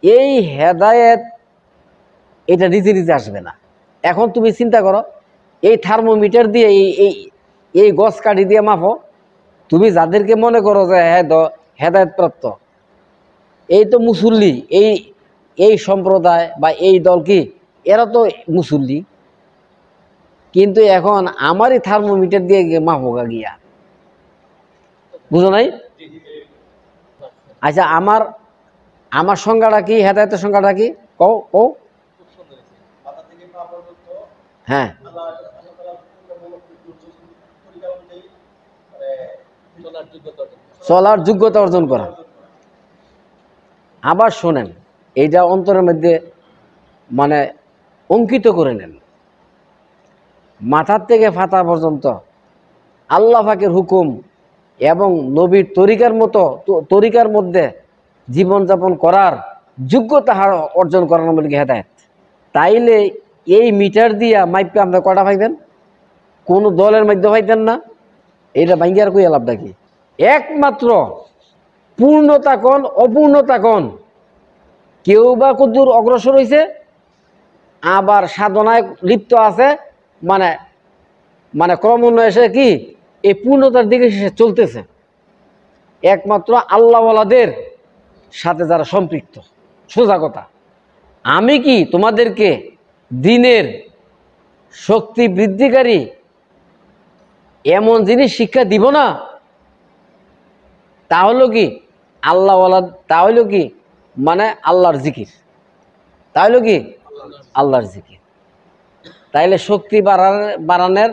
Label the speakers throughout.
Speaker 1: এই হেদায়েত এটা নিজে নিজে আসবে না। এখন তুমি চিন্তা করো, এই থার্মোমিটার দিয়ে এই গছ কাঠি দিয়ে মাপো, তুমি যাদেরকে মনে করো যে হেদায়েত প্রাপ্ত, এই তো মুসল্লি, এই সম্প্রদায় বা এই দল কি, এরা তো মুসল্লি, কিন্তু এখন আমারই থার্মোমিটার দিয়ে মাপোগা গিয়া, বুঝো নাই? আচ্ছা, আমার সংজ্ঞাটা কি, হেদায়েতের সংজ্ঞাটা কি কও কও? হ্যাঁ, চলার যোগ্যতা অর্জন করা। আবার শোনেন, এইটা অন্তরের মধ্যে মানে অঙ্কিত করে নেন, মাথার থেকে ফাতা পর্যন্ত আল্লাহ পাকের হুকুম এবং নবীর তরিকার মধ্যে জীবনযাপন করার যোগ্যতা অর্জন করার মধ্যে হেদায়েত। তাইলে এই মিটার দিয়া মাইপে আপনার কটা পাইবেন? কোন দলের মধ্যে পাইতেন না। এটা ভাঙ্গিয়ার কই লাভটা কি? একমাত্র পূর্ণতা কোন অপূর্ণতা কোন, কেউ বা কতদূর অগ্রসর হয়েছে, আবার সাধনায় লিপ্ত আছে, মানে মানে ক্রমান্বয়ে কি এই পূর্ণতার দিকে সে চলতেছে, একমাত্র আল্লাহওয়ালাদের সাথে যারা সম্পৃক্ত। সোজা কথা, আমি কি তোমাদেরকে দিনের শক্তি বৃদ্ধিকারী এমন জিনিস শিক্ষা দিব না? তা হলো কি আল্লাহওয়ালা, তা হইল কি মানে আল্লাহর জিকির, তা হইল কি আল্লাহর জিকির। তাইলে শক্তি বাড়ানোর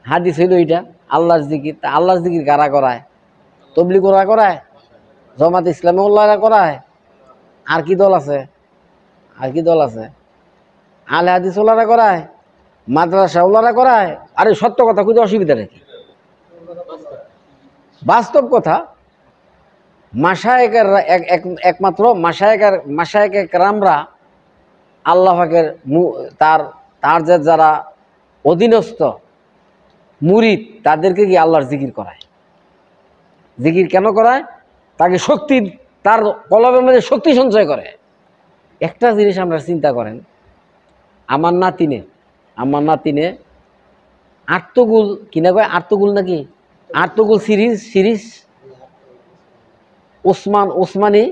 Speaker 1: হাদিস হইল এটা আল্লাহর জিকির। তা আল্লাহর জিকির কারা করায়? তবলিগ ওরা করায়, জামাত ইসলামী ওলারা করায়, আর কি দল আছে, আর কি দল আছে, আলে হাদিস ওলারা করায়, মাদ্রাসা ওলারা করায়। আরে সত্য কথা খুঁজে অসুবিধা নাকি? বাস্তব কথা, মাশায়েকের একমাত্র মাশায়েক রামরা আল্লাহ পাকের তার যে যারা অধীনস্থ মুরিদ, তাদেরকে কি আল্লাহর জিকির করায়। জিকির কেন করায়? তাকে শক্তি, তার কলবের মধ্যে শক্তি সঞ্চয় করে। একটা জিনিস আমরা চিন্তা করেন, আমার নাতিনে আর্তগুল কিনা কয়, আর্তগুল নাকি আর্তগুল সিরিজ ওসমানী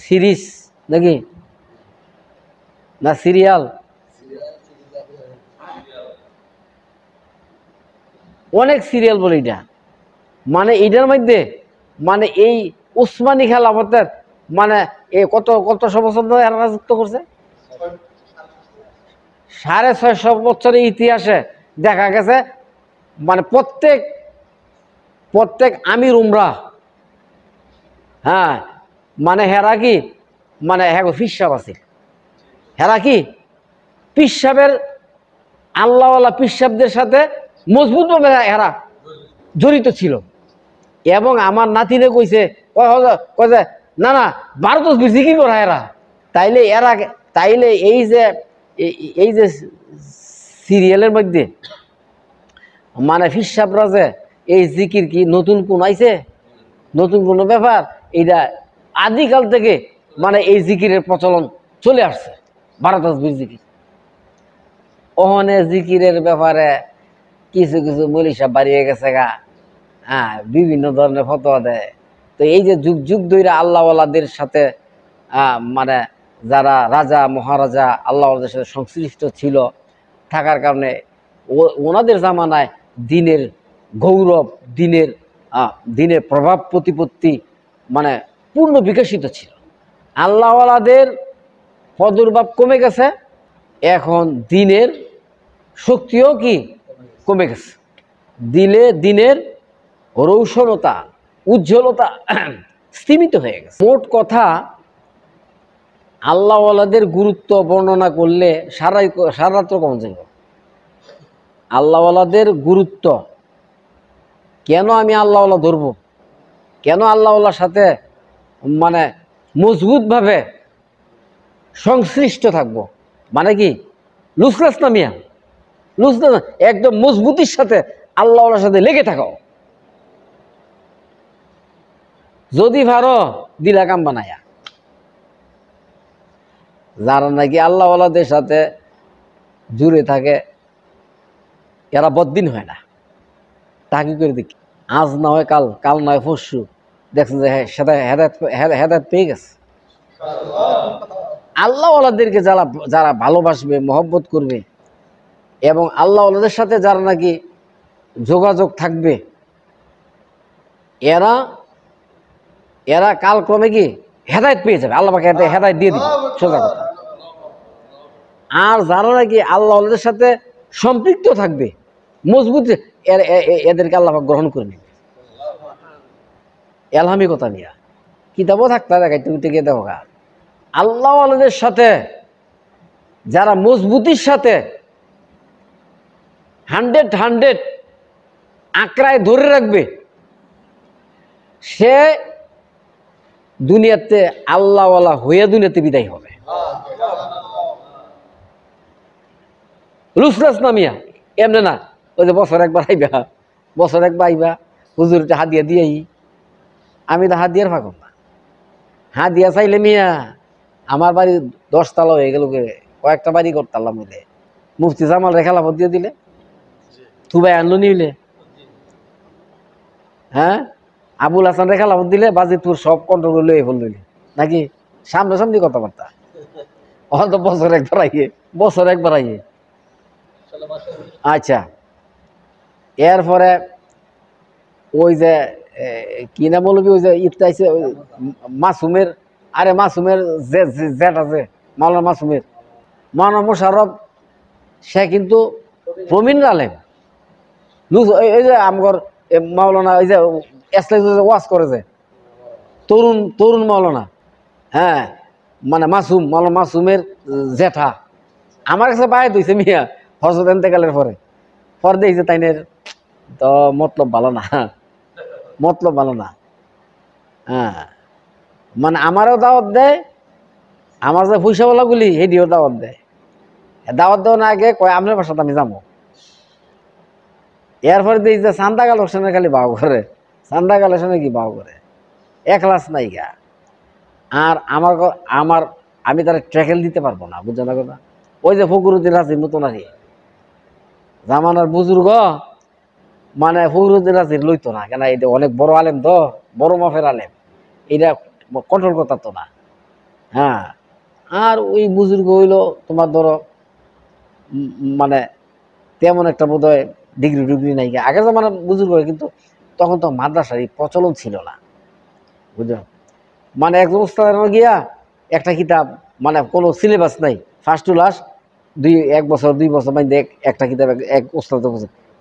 Speaker 1: সিরিজ নাকি না সিরিয়াল, অনেক সিরিয়াল বলে এটা, মানে এইটার মধ্যে মানে এই উসমানী খেলাফতের মানে কত বছর ধরে এরা রাজত্ব করছে। 650 বছরের ইতিহাসে দেখা গেছে মানে প্রত্যেক আমির উমরা, হ্যাঁ, মানে হেরা কি মানে হ্যাঁ পিসাব আছে, হেরা কি পিসাবের আল্লাহওয়ালা পিসাবদের সাথে মজবুতভাবে হেরা জড়িত ছিল। এবং আমার নাতিনে কইছে না 12 তসবিহ জিকির করা এরা। তাইলে এই যে সিরিয়ালের মধ্যে মানে ফিসাবরা যে এই জিকির কি নতুন কোন আইছে, নতুন কোন ব্যাপার? এইটা আদিকাল থেকে মানে এই জিকিরের প্রচলন চলে আসছে, 12 তসবিহ জিকির। ওহনে জিকিরের ব্যাপারে কিছু মৌলভী সাহেব বাড়িয়ে গেছে গা, হ্যাঁ, বিভিন্ন ধরনের ফতোয়া দেয়। তো এই যে যুগ যুগ ধরে আল্লাহওয়ালাদের সাথে মানে যারা রাজা মহারাজা আল্লাহওয়ালাদের সাথে সংশ্লিষ্ট ছিল থাকার কারণে ওনাদের জামানায় দিনের গৌরব, দিনের প্রভাব প্রতিপত্তি মানে পূর্ণ বিকশিত ছিল। আল্লাহওয়ালাদের প্রাদুর্ভাব কমে গেছে, এখন দিনের শক্তিও কি কমে গেছে, দিনের রৌশনতা উজ্জ্বলতা স্তীমিত হয়ে গেছে। মোট কথা, আল্লাহওয়ালাদের গুরুত্ব বর্ণনা করলে সারা রাত্র কম যাবে। আল্লাহওয়ালাদের গুরুত্ব কেন আমি আল্লাহওয়ালা ধরব, কেন আল্লাহওয়ালার সাথে মানে মজবুতভাবে সংশ্লিষ্ট থাকবো, মানে কি লুসলাস না মিয়া, লুসলাস না, একদম মজবুতির সাথে আল্লাহওয়ালার সাথে লেগে থাকো। যদি পারো দিলা কাম বানায়া। যারা নাকি আল্লাহওয়ালাদের সাথে জুড়ে থাকে এরা বদ্দিন হয় না। তাকে করে দেখি আজ না হয় কাল, কাল নয় পরশু দেখছেন যে সেটা হেদায়েত পেয়ে গেছে। আল্লাহওয়ালাদেরকে যারা যারা ভালোবাসবে, মহব্বত করবে এবং আল্লাহওয়ালাদের সাথে যারা নাকি যোগাযোগ থাকবে এরা এরা কালক্রমে কি হেদায়েত পেয়ে যাবে, আল্লাহ পাকে হেদায়েত দিয়ে দিবে, সোজা কথা। আর যারা নাকি আল্লাহওয়ালাদের সাথে সম্পৃক্ত থাকবে মজবুত, এদেরকে আল্লাহ পাক গ্রহণ করে নেবে। এলহামি কথা নিয়া কিতাবও থাকতে দেখাই, তুমি টিকে দেখো গা। আল্লাহওয়ালাদের সাথে যারা মজবুতির সাথে 100 আঁকড়ায় ধরে রাখবে সে দুনিয়াতে আল্লাহওয়ালা হইয়া দুনিয়াতে বিদায় হবে। রুসরাস নামিয়া এমনি না, ওই যে বছর একবার আইবা, বছর একবার আইবা হুজুরটা হাদিয়া দিয়েই। আমি তো হাদিয়ার ফাঁকব না, হাদিয়া চাইলে মিয়া আমার বাড়ি 10 তালা হয়ে গেল, কয়েকটা বাড়ি করতাম মিলে। মুফতি জামাল রেখা লাভত দিয়ে দিলে, তুবাই আনলো নিলে, হ্যাঁ আবুল হাসান রেখা লাভত দিলে, বাজি তোর সব কন্ট্রোল করলে এই ফল দিলে নাকি সামনাসামনি কথাবার্তা। অন্ত বছর একবার আইয়ে, বছর একবার আইয়ে। আচ্ছা, এরপরে ওই যে কি না বলবি, ওই যে ইত্যাইছে মাসুমের, আরে মাসুমের জেট আছে মাওলানা মাসুমের, মাওলানা মোশাররফ, সে কিন্তু প্রবীণ আলেম। এই যে আমগর মাওলানা ওই যে ওয়াজ করে যে তরুণ তরুণ মাওলানা, হ্যাঁ মানে মাসুম, মাওলানা মাসুমের জেঠা আমার কাছে বাইরে দিয়েছে মিয়া হজরত এন্তেকালের পরে। পরে দেখছে তাইনের তো মতলব ভালো না, মতলব ভালো না। হ্যাঁ মানে আমারও দাওয়াত দেয়, আমার যে পয়সাওয়ালাগুলি হেডিও দাওয়াত দেয়। দাওয়াত দেওয়ার আগে কয় আপনার বাসাতে আমি যাবো। এরপরে দেখি যে চান্দা কালেকশনে খালি বাউ করে, চান্দা কালেকশনে কি বাউ করে, একলাস নাই গা। আর আমার আমার আমি তারা ট্র্যাকেল দিতে পারবো না, বুঝছো না কথা। ওই যে ফকরুদ্দিন রাজির মতো নাকি জামানার বুজুর্গ, মানে ফকরুদ্দিন রাজির লইতো না কেন, এটা অনেক বড় আলেম তো, বড় মাফের আলেম, এটা কন্ট্রোল করতে তো না। হ্যাঁ আর ওই বুজুর্গ হইলো তোমার ধরো মানে তেমন একটা বোধ হয় ডিগ্রি ডিগ্রি নাই। আগের জামানার বুজুর্গ কিন্তু তখন তো মাদ্রাসার প্রচলন ছিল না, বুঝলো। মানে একজন উস্তাদ গিয়া একটা কিতাব, মানে কোনো সিলেবাস নাই, ফার্স্ট টু লাস্ট 1 বছর 2 বছর মানে একটা কিতাব এক ওস্তাদ,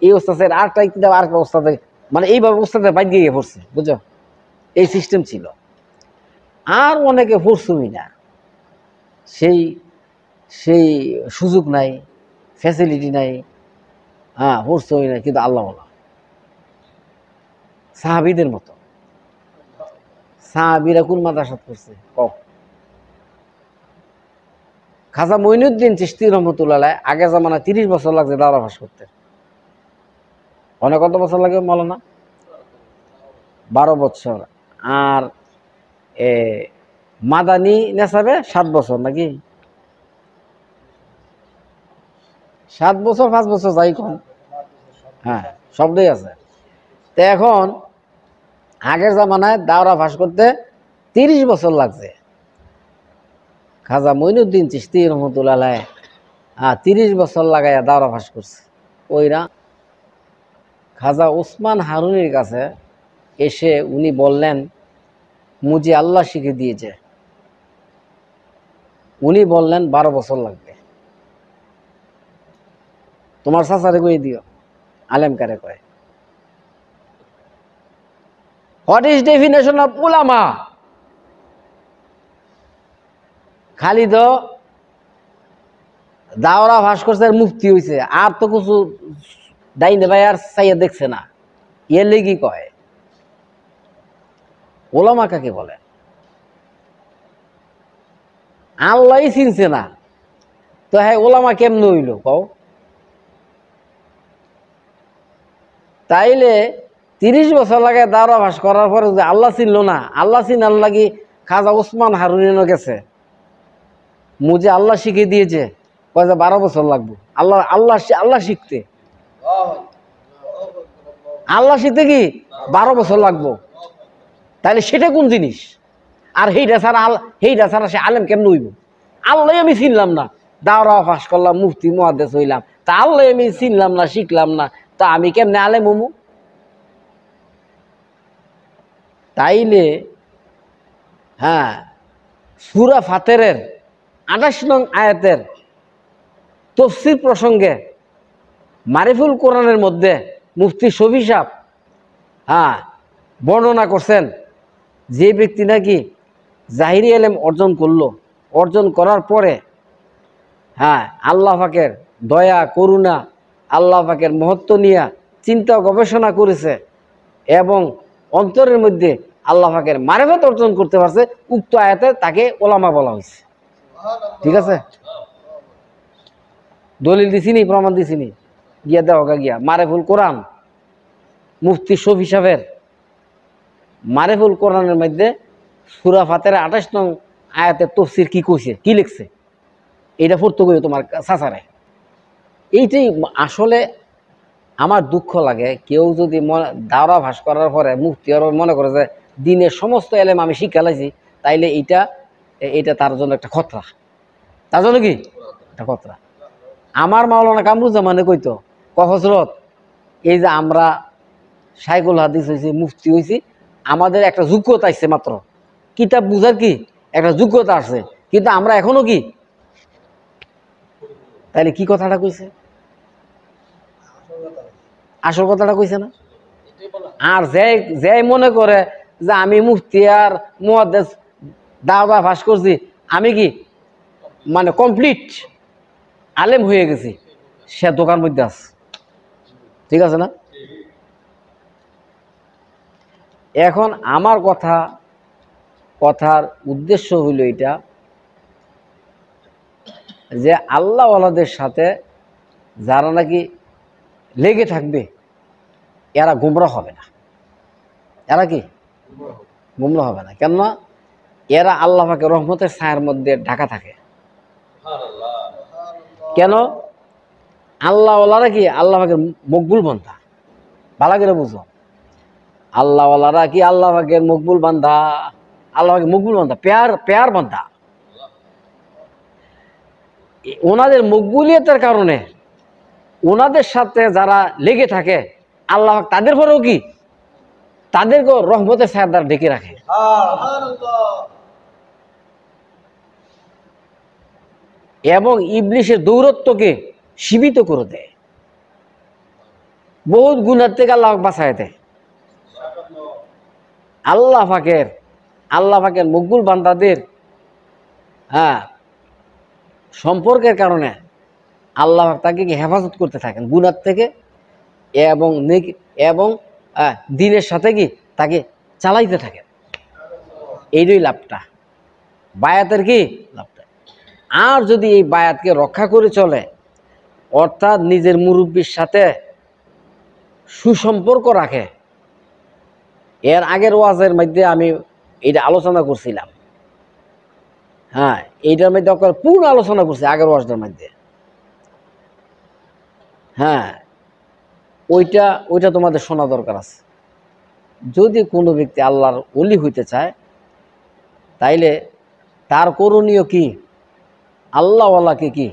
Speaker 1: এই ওস্তাদের আরেকটা কিতাব আরেকটা ওস্তাদে, মানে এইভাবে ওস্তাদের বাইর গিয়ে পড়ছে, বুঝছো, এই সিস্টেম ছিল। আর অনেকে পড়ছুই না, সেই সেই সুযোগ নাই, ফ্যাসিলিটি নাই, হ্যাঁ পড়ছই না, কিন্তু আল্লাহ সাহাবীদের মতো। সাহাবীরা কোন মাদ্রাসাত করছে কও? খাজা মঈনুদ্দিন চিশতি রহমতুল্লাহ আগের জামানায় 30 বছর লাগছে দাওরা ফাঁস করতে। অনেক কত বছর লাগে মাওলানা? 12 বছর। আর মাদানী নেশাবে 7 বছর নাকি 7 বছর 5 বছর যাই কম, হ্যাঁ শব্দই আছে। তো এখন আগের জামানায় দাওরা ফাঁস করতে 30 বছর লাগছে। খাজা মঈনুদ্দিন চিশতি রহমতুল্লাহ 30 বছর লাগাইয়া দাওরা ফাঁস করছে। ওইরা খাজা ওসমান হারুনির কাছে এসে উনি বললেন মুজি আল্লাহ শিখে দিয়েছে। উনি বললেন 12 বছর লাগবে। তোমার চাচারে কই দিও, আলেম কারে কয়। হোয়াট ইজ ডেফিনেশন অফ উলামা? খালি তো দাওরা ফাঁস করছে আর মুফতি হইছে, আর তো কিছু ডাইনে ভাই আর চাইয়া দেখছে না, এর লেগি কয়। ওলামা কাকে বলে? আল্লাহই চিনছে না তো হ্যাঁ ওলামা কেমনে হইল কও? তাইলে 30 বছর লাগে দাওরা ভাস করার পরে যে আল্লাহ চিনল না, আল্লাহ চিনার লাগি খাজা ওসমান হারুনিনও গেছে, মুঝে আল্লাহ শিখিয়ে দিয়েছে, কয় যে 12 বছর লাগবে আল্লাহ আল্লাহ আল্লাহ শিখতে। আল্লাহ শিখতে কি 12 বছর লাগবো? তাহলে সেটা কোন জিনিস? আর সেইটা ছাড়া সে আলেম কেমন হইব? আল্লাহ আমি চিনলাম না, দাওরা ফাঁস করলাম, মুফতি মুহাদ্দিস হইলাম, তা আল্লাহ আমি চিনলাম না, শিখলাম না, তা আমি কেমনে আলেম হমু? তাইলে হ্যাঁ, সূরা ফাতিরের 28 নং আয়াতের তাফসীর প্রসঙ্গে মারিফুল কোরআনের মধ্যে মুফতি শফি সাহেব বর্ণনা করছেন, যে ব্যক্তি নাকি জাহিরি ইলম অর্জন করলো, অর্জন করার পরে আল্লাহ পাকের দয়া করুণা, আল্লাহ পাকের মহত্ব নিয়ে চিন্তা গবেষণা করেছে এবং অন্তরের মধ্যে আল্লাহ পাকের মারিফত অর্জন করতে পারছে, উক্ত আয়াতে তাকে ওলামা বলা হয়েছে। ঠিক আছে, দলিল দিছিনি, প্রমাণ দিছিনি, গিয়া দেওয়া গিয়া মারিফুল কোরআন, মুফতি শফি সাহেবের মারিফুল কোরআনের মধ্যে সূরা ফাতিরের 28 নং আয়াতের তাফসীর কি কইছে, কি লিখছে, এইটা পড়তে কইও তোমার চাচারে। এইটাই আসলে আমার দুঃখ লাগে, কেউ যদি দাওরা ভাস করার পরে মুফতি আর মনে করে যে দিনের সমস্ত এলেম আমি শিক্ষা লাইছি, তাইলে এইটা তার জন্য একটা খতরা। তার জন্য কি একটা খতরা। আমার মাওলানা কামরুজ্জামানে কইতো, হযরত এই যে আমরা শাইখুল হাদিস হয়েছি, মুফতি হয়েছি, আমাদের একটা যোগ্যতা আসছে, মাত্র কিতাব বুঝার কি একটা যোগ্যতা আছে, কিন্তু আমরা এখনো কি। তাইলে কি কথাটা কইছে? আসল কথাটা কইছে না? আর যে মনে করে যে আমি মুফতি আর মুহাদ্দিস দাওরা ফাঁস করছি, আমি কি মানে কমপ্লিট আলেম হয়ে গেছি, সে দোকান মধ্যে আছে। ঠিক আছে না? এখন আমার কথার উদ্দেশ্য হইল এটা, যে আল্লাহ ওয়ালাদের সাথে যারা নাকি লেগে থাকবে এরা গুমরাহ হবে না। এরা কি গুমরাহ হবে না? কেননা এরা আল্লাহ পাকের রহমতের ছায়ার মধ্যে ঢাকা থাকে। কেন? আল্লাহ ওয়ালারা কি আল্লাহ পাকের মকবুল বান্দা। ভালো করে বুঝো, আল্লাহ ওয়ালারা কি আল্লাহ পাকের মকবুল বান্দা, আল্লাহ পাকের মকবুল বান্দা, পেয়ার বান্দা। ওনাদের মকবুলিয়তের কারণে ওনাদের সাথে যারা লেগে থাকে, আল্লাহ তাদের পরেও কি তাদেরকে রহমতের ছায়ার দ্বারা ঢেকে রাখে। এবং ইবলিশের দৌরত্বকে সীমিত করে দেয়, বহুত গুণার থেকে আল্লাহ বাঁচায় দেয়। আল্লাহ পাকের মকবুল বান্দাদের সম্পর্কের কারণে আল্লাহ তাকে হেফাজত করতে থাকেন গুনার থেকে, এবং দিনের সাথে কি তাকে চালাইতে থাকেন। এইটাই লাভটা, বায়াতের কি লাভটা। আর যদি এই বায়াতকে রক্ষা করে চলে, অর্থাৎ নিজের মুরব্বীর সাথে সুসম্পর্ক রাখে। এর আগের ওয়াজের মধ্যে আমি এটা আলোচনা করছিলাম, এইটার মধ্যে পূর্ণ আলোচনা করছি আগের ওয়াজটার মধ্যে। ওইটা তোমাদের শোনা দরকার আছে। যদি কোনো ব্যক্তি আল্লাহর ওলি হইতে চায়, তাইলে তার করণীয় কি? আল্লাহওয়ালাকে কি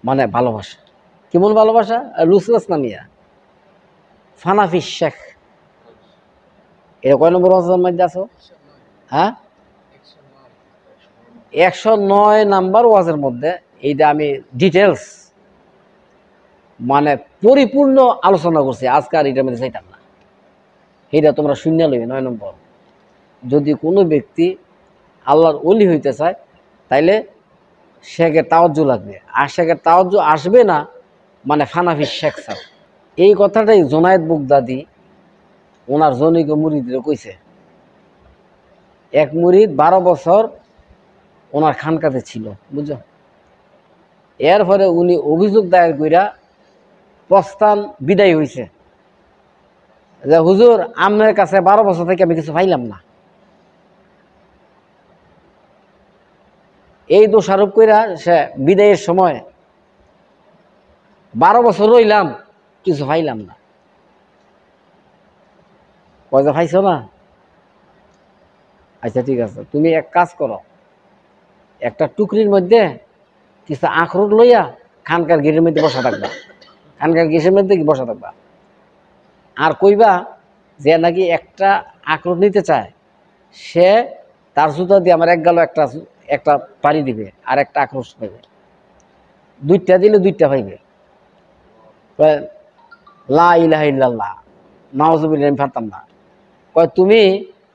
Speaker 1: মানে ভালোবাসা। কেমন ভালোবাসা? রুসলাস নামিয়া ফানাফি শেখ, এটা কয় নম্বর ওয়াজের মধ্যে আছো? 109 নাম্বার ওয়াজের মধ্যে এইটা আমি ডিটেলস মানে পরিপূর্ণ আলোচনা করছি। আজকে আর এটার মধ্যে চাইতাম না, এইটা তোমরা শূন্য লইবে। 9 নম্বর, যদি কোনো ব্যক্তি আল্লাহর ওলি হইতে চায়, তাইলে শেখের তাওয়াজ্জু লাগবে। আর শেখের তাওয়াজ্জু আসবে না মানে ফানাফি শেখ স্যার। এই কথাটাই জোনায়েদ বুগদাদি ওনার জনৈক মুরিদরে কইছে। এক মুরিদ 12 বছর ওনার খানকাতে ছিল, বুঝছো। এরপরে উনি অভিযোগ দায়ের কইরা প্রস্থান বিদায় হয়েছে। যে হুজুর আপনার কাছে 12 বছর থেকে আমি কিছু পাইলাম না। এই দোষারোপ কইরা সে বিদায়ের সময় 12 বছর রইলাম, কিছু পাইলাম না। পয়সা পাইছো না? আচ্ছা ঠিক আছে, তুমি এক কাজ করো, একটা টুকরির মধ্যে কিছু আখরোট লইয়া খানকার গেটের মধ্যে বসা থাকবা, খানকার গেটের মধ্যে বসা থাকবা, আর কইবা যে নাকি একটা আখরোট নিতে চায়, সে তার জুতা দিয়ে আমার এক গালো একটা একটা পানি দিবে, আর একটা আক্রোশ পাইবে, 2টা দিলে 2টা পাইবে। লা ইলাহা ইল্লাল্লাহ নাউযুবিল্লাহ, আমি পারতাম না। কয় তুমি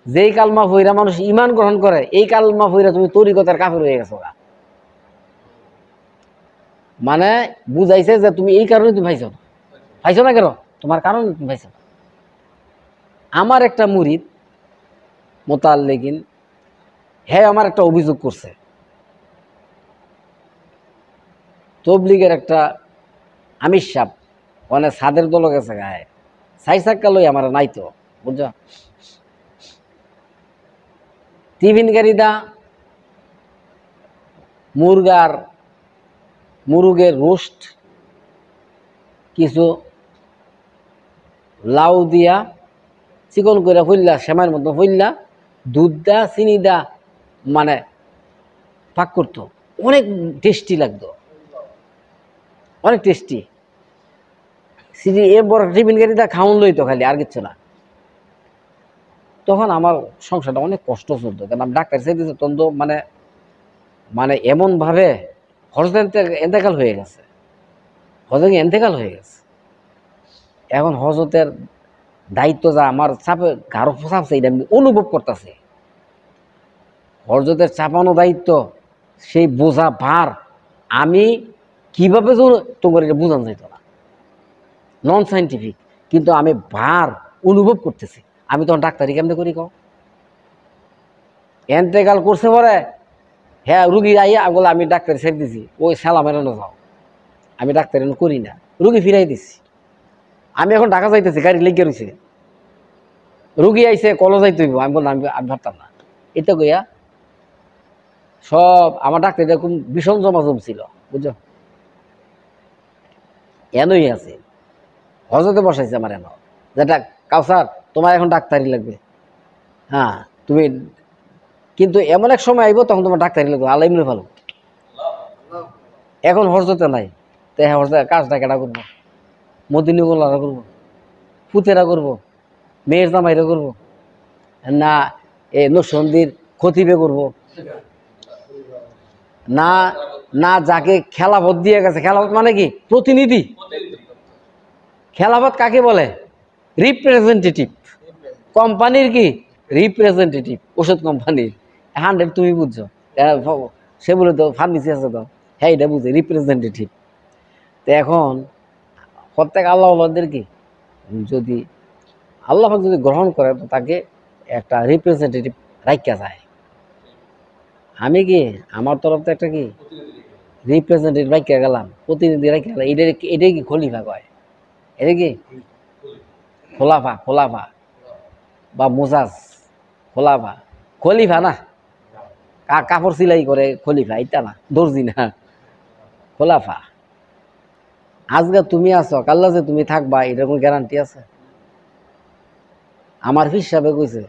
Speaker 1: যেই কালমা পইরা মানুষ ঈমান গ্রহণ করে, এই কালমা পইরা তুমি তরিকতের কাফের হয়ে গেছো। মানে বুঝাইছে যে তুমি এই কারণে তুমি পাইছো না। পাইছো না কেন? তোমার কারণে তুমি পাইছো না। আমার একটা মুরিদ মোতাল্লিকিন, হ্যাঁ আমার একটা অভিযোগ করছে, তবলিগের একটা আমির সাহেব মানে ছাদের দল গেছে গায়ে, সাই চাক্কা লই আমার নাই তো, বুঝছো? টিফিন গাড়িদা মুরগের রোস্ট, কিছু লাউ দিয়া চিকন করে ফুললা, সেমাইয়ের মতো ফুললা, দুধ দা চিনি দা মানে পাক করতো, অনেক টেস্টি লাগতো, অনেক টেস্টি। সিজি এ বড় টিফিন গাড়িটা খাওয়ান লইতো খালি, আর কিচ্ছু না। তখন আমার সংসারটা অনেক কষ্ট চলতো, কারণ আমি ডাক্তার চাইতেছি তখন তো মানে মানে এমনভাবে হজরত এন্তেকাল হয়ে গেছে, হজরত এন্তেকাল হয়ে গেছে। এখন হজরতের দায়িত্ব যা আমার চাপে গাঢ় চাপছে, এটা আমি অনুভব করতেছি। হজরতের চাপানো দায়িত্ব, সেই বোঝা ভার আমি কিভাবে তোমার এটা বোঝানো যাইত না, নন সাইন্টিফিক, কিন্তু আমি ভার অনুভব করতেছি। আমি তখন ডাক্তারি কেমনে করি কও? এন্তেকাল করছে পরে হ্যাঁ রুগী আইয়া বলে আমি ডাক্তারি ছেড়ে দিছি, ওই সালাম এড়ানো যাও, আমি ডাক্তারি করি না, রুগী ফিরাই দিছি। আমি এখন ঢাকা যাইতেছি, গাড়ি লেগে রয়েছে, রুগী আইসে কল যাইতে হইব, আমি বললাম আমি ভাবতাম না। এটা কইয়া সব আমার ডাক্তার এরকম ভীষণ জমাজম ছিল, বুঝছো? এনই আছে হজরতে বসাইছে আমার, এন যেটা কাউসার তোমার এখন ডাক্তারি লাগবে, হ্যাঁ তুমি, কিন্তু এমন এক সময় আইব তখন তোমার ডাক্তারি লাগবে, আল্লাহ এমনি ভালো। এখন হজরতে নাই, তো হ্যাঁ হজরত কাজটা কেটা করবো, মদিনীগুলারা করবো, ফুতেরা করবো, মেয়ের জামাইরা করবো, না এ নসন্দির খতিবে করবো, না না যাকে খেলাফত দিয়ে গেছে, খেলাফত মানে কি? প্রতিনিধি। খেলাফত কাকে বলে? রিপ্রেজেন্টেটিভ। কোম্পানির কি? রিপ্রেজেন্টেটিভ, ওষুধ কোম্পানির 100 তুমি বুঝছো, সে বলে তো ফার্মেসি আছে তো, হ্যাঁ এটা বুঝে রিপ্রেজেন্টেটিভ। তো এখন প্রত্যেক আল্লাহদের কি, যদি আল্লাহ যদি গ্রহণ করে তো তাকে একটা রিপ্রেজেন্টেটিভ রাখা যায়। আমি কি আমার তরফ থেকে একটা কি রিপ্রেজেন্টেটিভ রাখা গেলাম, প্রতিনিধি রাখা গেলাম, এটাই কি খলিফা কয়? এটা কি খোলাফা? খোলাফা বা মোজাজ, খোলাফা, খলিফা না, কাপড় সিলাই করে খলিফা, এটা না, দর্জি না, খোলাফা। আজকে তুমি আছো, কাল্লা যে তুমি থাকবা এটার কোনো গ্যারান্টি আছে? আমার হিসাবে কইছে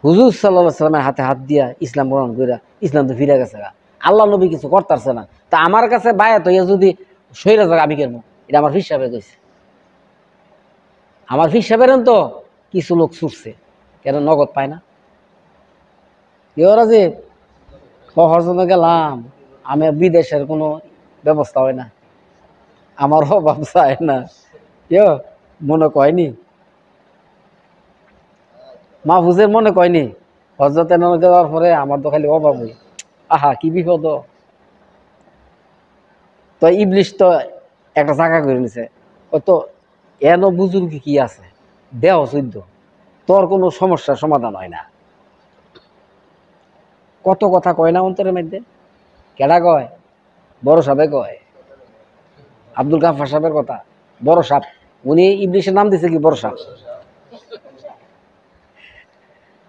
Speaker 1: হুজুর সাল্লাল্লাহু আলাইহি সাল্লামের হাতে হাত দিয়া ইসলাম গ্রহণ কইরা ইসলাম তো ফিরে গেছে, আল্লাহ নবী কিছু করতেছে না, তা আমার কাছে বায়াত হইয়া যদি সইরা যাক আমি কেন? এটা আমার হিসাবে কইছে। আমার হিসাবের তো কিছু লোক ছুটছে, কেন নগদ পায় না? ওরা যে হজনে গেলাম, আমি বিদেশের কোনো ব্যবস্থা হয় না, আমার অভাব চায় না, কেউ মনে কয়নি, মাহফুজের মনে কয়নি হজরতে দেওয়ার পরে আমার তো খালি অভাব হই, আহা কি বিপদ। তো ইবলিশ তো একটা জায়গা করে নিছে, তো এন বুজুর্গি কি আছে, দেহ চৈদ্য, তোর কোনো সমস্যার সমাধান হয় না। কত কথা কয় না অন্তরের মধ্যে, কেডা কয়? বড় সাহেব কয়, আব্দুল গাফফার সাহেবের কথা, বড় সাহেব, উনি ইবলিশের নাম দিছে কি বড় সাহেব।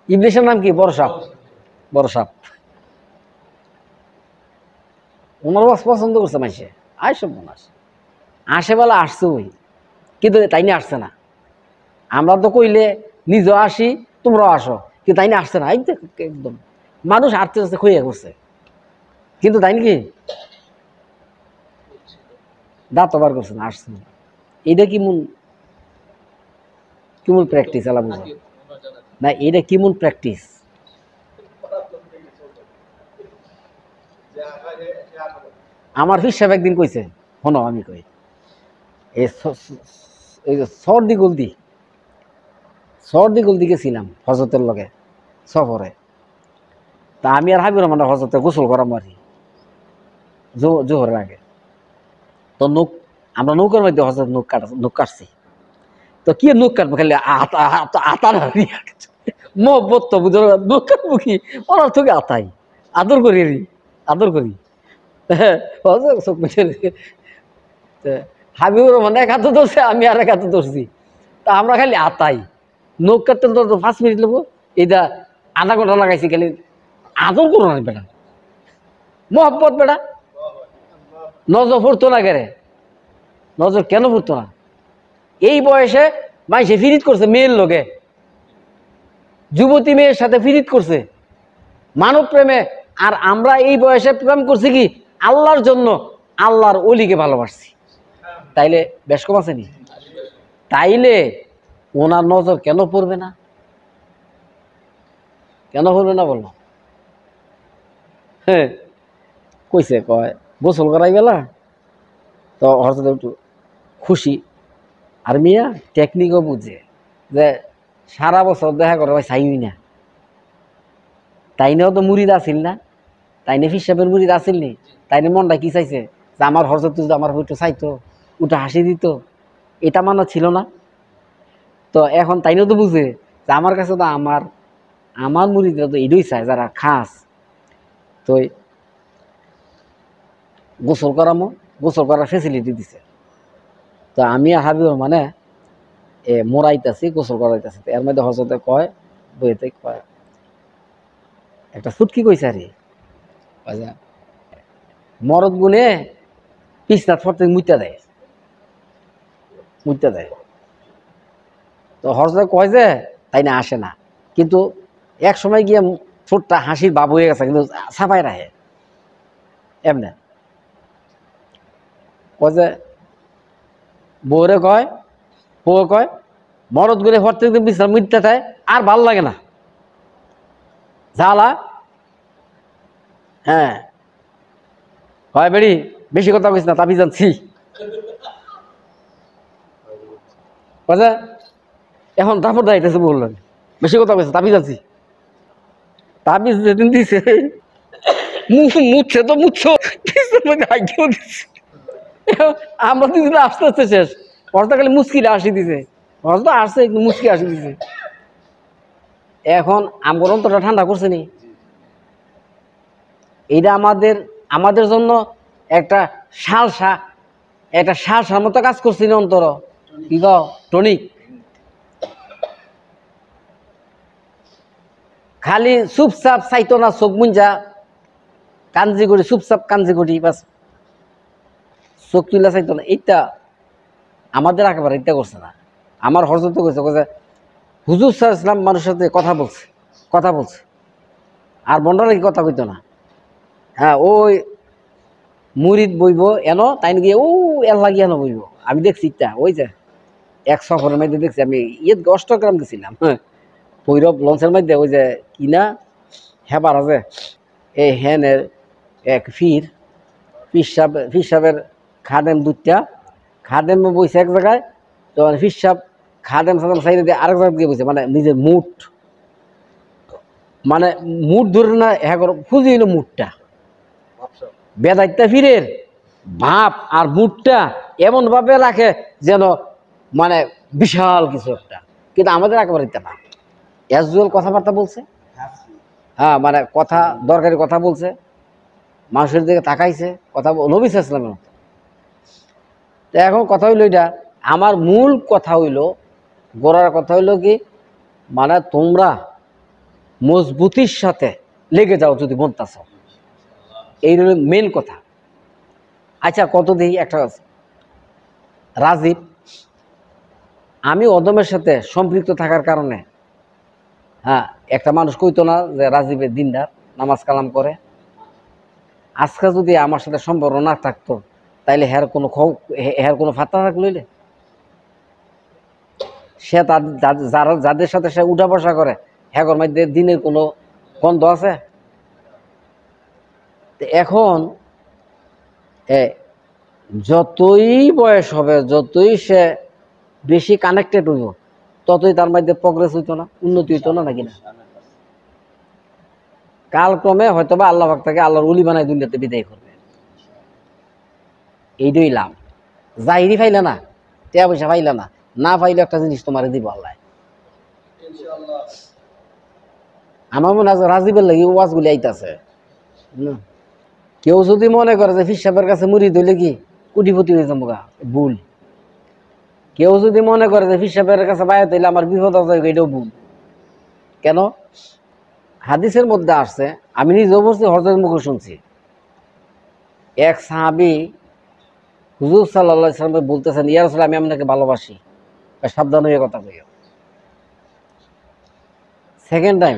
Speaker 1: ইবলিসের নাম কি? বড় সাপ। বড় সাপ। ওনার বাস পছন্দ করছে মানুষে, আয় সব মনে আসে বেলা আসছে ওই, কিন্তু তাই নিয়ে আসছে না। আমরা তো কইলে নিজেও আসি, তোমরাও আসো, কিন্তু তাই নিয়ে আসছে না। এই যে একদম মানুষ আসতে আসতে খুঁয়ে করছে, কিন্তু তাই নাকি দাঁত বার করছে না, আসছে না। এইটা কেমন কেমন প্র্যাকটিস আলা বুঝো না, এটা কেমন প্র্যাকটিস? আমার হিসাব একদিন কইছে, শোনো আমি কই, এই যে সর্দি গলদি গেছিলাম হজরতের লগে সফরে। তা আমি আর হাবিবুর রহমান হজরতে গোসল করাম আর কি জোহরের আগে। তো আমরা নৌকার মধ্যে হজরত নৌক কাটছি। তো কি নৌক কাটবো, খালি আতা মহব্বত তো বুঝো, নৌক কাটবো কি, ওনার থেকে আতাই আদর করি আদর করি। হাবিবুর রহমান এক হাতে ধরছে, আমি আর এক হাতে ধরছি। তা আমরা খালি আতাই নৌক কাটতে তো 5 মিনিট নেবো, এটা আধা ঘন্টা লাগাইছি খালি আদর করো না বেটা, মহব্বত বেটা। নজর পড়তো না কেরে, নজর কেন পড়তো না? এই বয়সে মাইসে ফিরিত করছে মেয়ের লোকে, যুবতী মেয়ের সাথে ফিরিত করছে মানব প্রেমে। আর আমরা এই বয়সে প্রেম করছি কি আল্লাহর জন্য, আল্লাহর ওলিকে ভালোবাসছি। তাইলে বেশ কম আসেনি? তাইলে ওনার নজর কেন পড়বে না? কেন পড়বে না বললো? হ্যাঁ কইছে, কয় গোসল করাই বেলা তো হঠাৎ একটু খুশি। আর মিয়া টেকনিকও বুঝে যে সারা বছর দেখা করে ভাই চাইই না, তাইনেও তো মুড়িদ আসিল না, তাইনে ফিসাবের মুড়িদ আসিল নি, তাইনে মনটা কি চাইছে যে আমার হরজত যদি আমার একটু চাইতো, ওটা হাসি দিত, এটা মানা ছিল না। তো এখন তাইনেও তো বুঝে যে আমার কাছে তো আমার মুড়িদরা তো এটাই চায় যারা খাস। তো গোসল করামো, গোসল করার ফেসিলিটি দিছে। তো আমি হাবিব মানে মোরাইতেছি, গোসল করাইতেছি। এর মধ্যে হজরতে কয়, বইতে কয় একটা ফুটকি কইছে আরে, মরদ গুনে পিছনাথ ফটে মুইতা দেয়, মুইতা দেয়। তো হজরত কয় যে তাই না আসে না, কিন্তু এক সময় গিয়ে ঠোঁটটা হাসির বাব হয়ে গেছে, কিন্তু ছাপাই রাখে এমনি। কয় যে বউরে কয়, বউ কয় মরদ গুনে ফটে পিছনা মুইতা দেয়, আর ভাল লাগে না জ্বালা। হ্যাঁ হয় বেড়ি, বেশি কথা কইস না, তাবি জানছি। কথা এখন তারপর দাঁড়াইতেছে, বললেন বেশি কথা কইছে, তাবি জানছি। তাবিজ যেদিন দিছে মুছছে তো মুছছো, আমরা দুদিন আস্তে আস্তে শেষ। হরতা খালি মুস্কিলে আসি দিছে, হরতা আসছে একটু মুস্কি আসি দিছে। এখন আমার অন্তরটা ঠান্ডা করছে নি। এইটা আমাদের জন্য একটা সালসার মতো কাজ করছি না অন্তর, কি কও টনিক। খালি চুপচাপ চাইতো না, চোখ মুঞ্জা কাঞ্জি করি, চুপচাপ কাঞ্জি করি, বাস চোখ তুলা চাইতো না। এইটা আমাদের একেবারে ইত্যা করছে না। আমার হরজত কইছে হুজুর সাল্লাল্লাহু আলাইহি ওয়াসাল্লাম মানুষের সাথে কথা বলছে আর বন্ডারা কি কথা কইতো না। হ্যাঁ ওই মুরিদ বইব এন, তাই গিয়ে ও এল্লা গিয়ে বইব। আমি দেখছি ইত্যা, ওই যে এক সফরের মধ্যে দেখছি, আমি অষ্টগ্রাম গেছিলাম, হ্যাঁ ভৈরব লঞ্চের মধ্যে, ওই যে কিনা হেবার আছে এই হেনের এক ফির সাহেবের খাদেম দুইটা, খাদেম বইছে এক জায়গায়, তো ফির সাহেব খাদেম সাইডে দিয়ে আরেক জায়গায় গিয়ে বইছে, মানে নিজের মুড ধরে না, হ্যাঁ ফুজি হইল মুডটা, বেদাইত্যা ফিরের ভাব আর মুডটা এমন ভাবে রাখে যেন মানে বিশাল কিছু একটা, কিন্তু আমাদের একেবারে না, অ্যাজুয়াল কথাবার্তা বলছে। হ্যাঁ মানে কথা দরকারি কথা বলছে, মানুষের দিকে তাকাইছে, কথা নবী সাল্লাল্লাহু আলাইহি ওয়াসাল্লামের মতো। তো এখন কথা হইলো এটা, আমার মূল কথা হইলো, গোড়ার কথা হইলো কি, মানে তোমরা মজবুতির সাথে লেগে যাও যদি বলতেছ, এই হলো মেন কথা। আচ্ছা কত দিই একটা রাজীব, আমি অদমের সাথে সম্পৃক্ত থাকার কারণে হ্যাঁ একটা মানুষ কইতো না যে রাজীবের দিনদার, নামাজ কালাম করে। আজকে যদি আমার সাথে সম্পর্ক না থাকতো তাইলে হের কোনো ফাত্তা থাকলে সে যাদের সাথে সে উঠা বসা করে হ্যাগর মধ্যে দিনের কোনো গন্ধ আছে? এখন যতই বয়স হবে, যতই সে বেশি কানেক্টেড হইব, ততই তার মধ্যে প্রগ্রেস হইতো না, উন্নতি হইতো না, নাকি না? কালক্রমে হয়তোবা আল্লাহ পাক তাকে আল্লাহর ওলি বানায় দুনিয়াতে বিদায় করবে। এইটাই লাভ। জাহিরি ফাইলে না, টাকা পয়সা ফাইলে না, না পাইলে একটা জিনিস তোমার দিব আল্লাহ। আমার মনে হয় রাজীবের লাগি ওয়াজগুলি আইতাছে। কেউ যদি মনে করে যে ফির সাহেবের কাছে মুড়ি ধইলে কি কোটিপতি হয়ে যাবো, ভুল। কেউ যদি মনে করে যে ফির সাহেবের কাছে বায়াত হইলে আমার বিপদ আছে, এটাও ভুল। কেন? হাদিসের মধ্যে আসছে, আমি নিজেও বলছি, হযরতের মুখে শুনছি, এক সাহাবী হুজুর সাল্লাল্লাহু আলাইহি ওয়াসাল্লাম বলতেছেন, ইয়া রাসূলুল্লাহ আমি আপনাকে ভালোবাসি, সাবধান হয়ে কথা কইও। সেকেন্ড টাইম,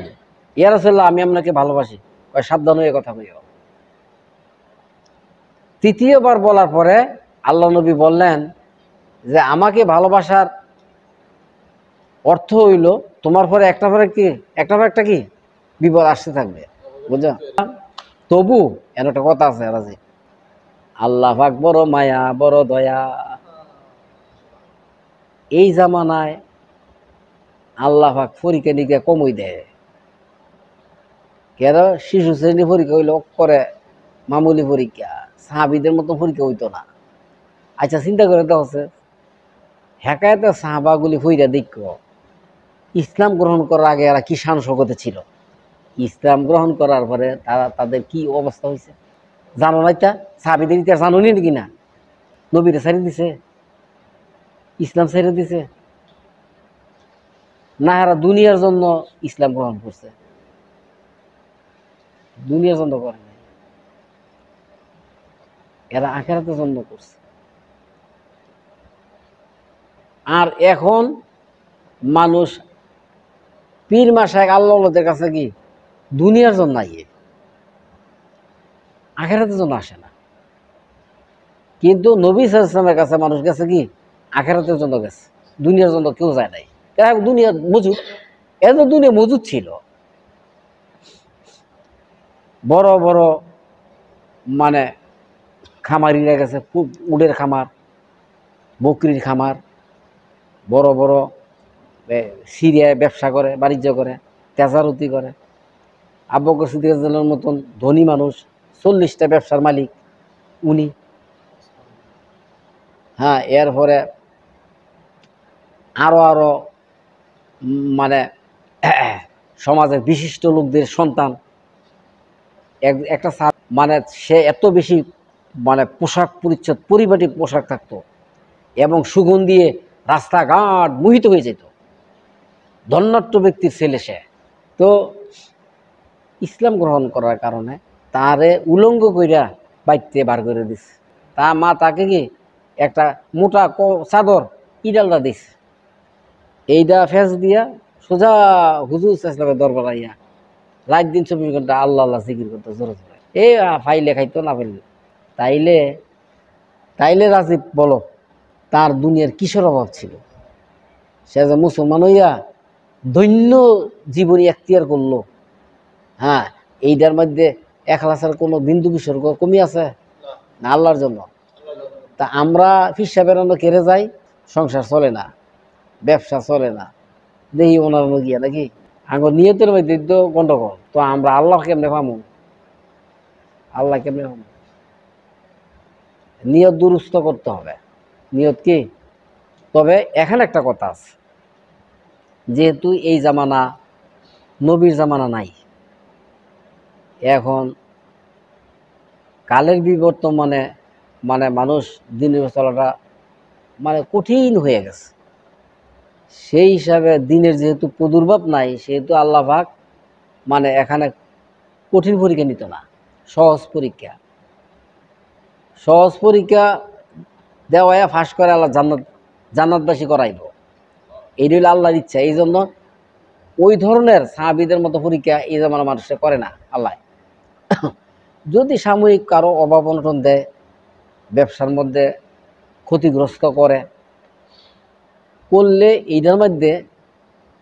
Speaker 1: ইয়া রাসূলুল্লাহ আমি আপনাকে ভালোবাসি, সাবধান হয়ে কথা কইও। তৃতীয়বার বলার পরে আল্লাহ নবী বললেন যে আমাকে ভালোবাসার অর্থ হইল তোমার পরে একটা একটা কি বিপদ আসতে থাকবে, বুঝছো? তবু এর একটা কথা আছে রাজি, আল্লাহ পাক বড় মায়া বড় দয়া। এই জামানায় আল্লাহ পাক পরীক্ষা নিকে কমই দেয়। কেন? শিশু শ্রেণী পরীক্ষা হইল করে মামুলি পরীক্ষা, সাহাবিদের মতো পরীক্ষা হইতো না। আচ্ছা চিন্তা করে তো হচ্ছে হেকায়তে সাহাবাগুলি ফইরা দেখো ইসলাম গ্রহণ করার আগে এরা কি শান শৌকতে ছিল, ইসলাম গ্রহণ করার পরে তাদের কি অবস্থা হয়েছে জানো না? তা সাহাবিদের ইতিহাস জানো নি নাকি? না নবীরা ছেড়ে দিছে, ইসলাম ছেড়ে দিছে না, এরা দুনিয়ার জন্য ইসলাম গ্রহণ করছে, দুনিয়ার জন্য করে নাই, এরা আখিরাতের জন্য করছে। আর এখন মানুষ পীর মাশায়েখ আল্লাহদের কাছে কি দুনিয়ার জন্য আইয়ে, আখিরাতের জন্য আসে না। কিন্তু নবী সাল্লাল্লাহু আলাইহি ওয়াসাল্লামের কাছে মানুষ গেছে কি আখিরাতের জন্য গেছে, দুনিয়ার জন্য কেউ যায় নাই। দুনিয়া মজুদ, এত দুনিয়া মজুদ ছিল। বড় বড় মানে খামারিরা গেছে, খুব উটের খামার, বকরির খামার, বড় বড় সিরিয়ায় ব্যবসা করে, বাণিজ্য করে, তেজারতি করে। আবু বকর সিদ্দিক রাদিয়াল্লাহু মতন ধনী মানুষ, 40টা ব্যবসার মালিক উনি। হ্যাঁ, এরপরে আরো মানে সমাজের বিশিষ্ট লোকদের সন্তান। একটা মানে সে এত বেশি মানে পোশাক পরিচ্ছদ পরিপাটি পোশাক থাকতো এবং সুগন্ধিয়ে রাস্তাঘাট মোহিত হয়ে যেত, ধন্যাঢ্য ব্যক্তির ছেলে সে। তো ইসলাম গ্রহণ করার কারণে তারে উলঙ্গ কইরা বাইতে বার করে দিছে। তা মা তাকে কি একটা মোটা চাদর ইডালদা দিছে, এইটা ফেস দিয়া সোজা হুজুর ইসলামের দরবার আইয়া রাত দিন 24 ঘন্টা আল্লাহ আল্লাহ জিকির করতো জোরে জোরে। এই ফাইলে খাইতো না ফাইলে। তাইলে রাজীব বলো তার দুনিয়ার কিসের অভাব ছিল? সে যে মুসলমান হইয়া দৈন্য জীবনী এখতিয়ার করলো, হ্যাঁ, এইটার মধ্যে এখলাসের কোনো বিন্দু বিসর্গ কমি আছে না? আল্লাহর জন্য। তা আমরা ফিসা বেড়ানো কেড়ে যাই, সংসার চলে না, ব্যবসা চলে না, দেখি ওনার গিয়া নাকি আঙ্গুর নিয়তের মধ্যে তো গন্ডগোল। তো আমরা আল্লাহ কেমনে পামু? আল্লাহ কেমনে পামু? নিয়ত দুরুস্ত করতে হবে। নিয়ত কি? তবে এখানে একটা কথা আছে, যেহেতু এই জামানা নবীর জামানা নাই, এখন কালের বিবর্তমানে মানে মানুষ দিনের চলাটা মানে কঠিন হয়ে গেছে। সেই হিসাবে দিনের যেহেতু প্রাদুর্ভাব নাই, সেহেতু আল্লাহ পাক মানে এখানে কঠিন পরীক্ষা নিত না, সহজ পরীক্ষা। সহজ পরীক্ষা দেওয়া ফাঁস করে আল্লাহ জান্নাতবাসী করাইব, এই হইল আল্লাহর ইচ্ছা। এই জন্য ওই ধরনের সাহাবীদের মতো পরীক্ষা এই জামানার মানুষে করে না আল্লাহ। যদি সাময়িক কারো অভাব অনটন দেয়, ব্যবসার মধ্যে ক্ষতিগ্রস্ত করলে এইটার মধ্যে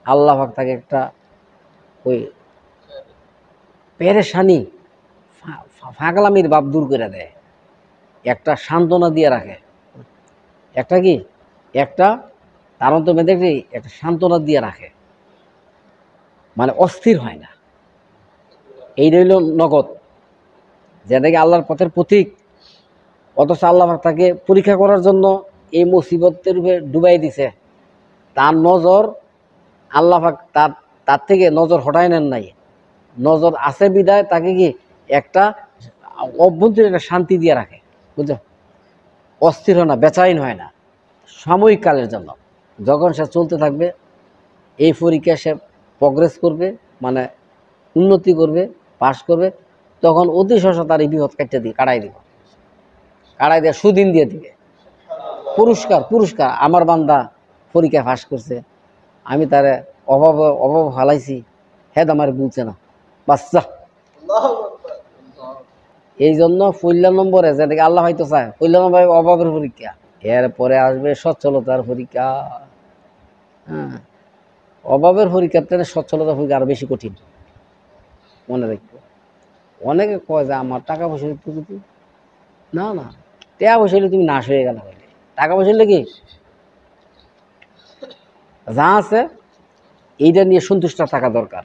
Speaker 1: আল্লাহ পাক তাকে একটা ওই পেরেশানি, ফাগলামির ভাব দূর করে দেয়, একটা সান্ত্বনা দিয়ে রাখে। একটা কি একটা তার অন্তর মধ্যে একটা সান্ত্বনা দিয়ে রাখে, মানে অস্থির হয় না। এই রইল নগদ, যেটাকে আল্লাহর পথের প্রতীক, অথচ আল্লাহ পাক তাকে পরীক্ষা করার জন্য এই মুসিবতের রূপে ডুবাই দিছে। তার নজর আল্লাহ পাক তার থেকে নজর হটাই নেন নাই, নজর আছে বিদায় তাকে কি একটা অভ্যন্তরীণ একটা শান্তি দিয়ে রাখে, বুঝছো? অস্থির হয় না, বেচাইন হয় না, সাময়িক কালের জন্য। যখন সে চলতে থাকবে, এই পরীক্ষা সে প্রগ্রেস করবে, মানে উন্নতি করবে, পাস করবে, তখন অতি সহসা তার এই বিপদ কাটাই দিয়ে সুদিন দিয়ে দিবে। পুরস্কার আমার বান্দা পরীক্ষা পাস করছে, আমি তারে অভাব হালাইছি, হেদ আমার বুঝছে না, বাচ্চা। এই জন্য ১৫ নম্বরে যেটাকে আল্লাহ হয়তো চায়, ১৫ নম্বরে অভাবের পরীক্ষা, এরপরে আসবে সচ্ছলতার পরীক্ষা। হ্যাঁ, অভাবের পরীক্ষার থেকে সচ্ছলতার পরীক্ষা আরো বেশি কঠিন, মনে রাখবো। অনেকে কয় যে আমার টাকা পয়সা কিন্তু না, টাকা পয়সা হলে তুমি নাশ হয়ে গেল। টাকা পয়সা হলে কি যা আছে এইটা নিয়ে সন্তুষ্ট থাকা দরকার,